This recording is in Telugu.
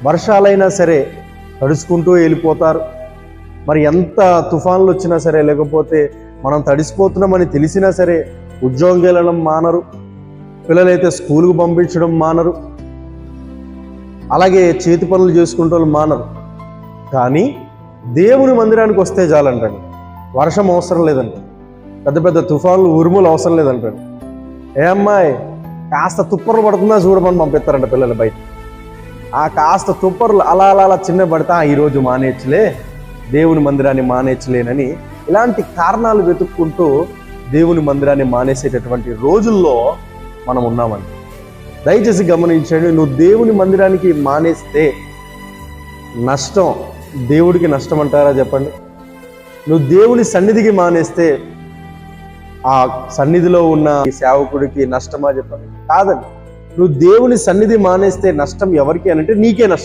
వర్షాలైనా సరే తడుచుకుంటూ వెళ్ళిపోతారు. మరి ఎంత తుఫాన్లు వచ్చినా సరే, లేకపోతే మనం తడిసిపోతున్నామని తెలిసినా సరే ఉద్యోగం వెళ్ళడం మానరు, పిల్లలైతే స్కూల్కి పంపించడం మానరు, అలాగే చేతి పనులు చేసుకుంటూ మానరు. కానీ దేవుని మందిరానికి వస్తే చాలంటాడు. వర్షం అవసరం లేదంట, పెద్ద పెద్ద తుఫాన్లు ఉరుములు అవసరం లేదంటాడు. ఏ అమ్మాయి కాస్త తుప్పర్లు పడుతుందా చూడమని పంపిస్తారంట పిల్లలు బయట. ఆ కాస్త తుప్పర్లు అలా అలా అలా చిన్న పడితే ఈరోజు మానేయచ్చులే, దేవుని మందిరాన్ని మానేయచ్చులేనని ఇలాంటి కారణాలు వెతుక్కుంటూ దేవుని మందిరాన్ని మానేసేటటువంటి రోజుల్లో మనం ఉన్నామని దయచేసి గమనించండి. నువ్వు దేవుని మందిరానికి మానేస్తే నష్టం దేవుడికి నష్టం అంటారా చెప్పండి? నువ్వు దేవుని సన్నిధికి మానేస్తే ఆ సన్నిధిలో ఉన్న సేవకుడికి నష్టమా చెప్పండి? కాదండి. నువ్వు దేవుని సన్నిధి మానేస్తే నష్టం ఎవరికి అనంటే నీకే నష్టం.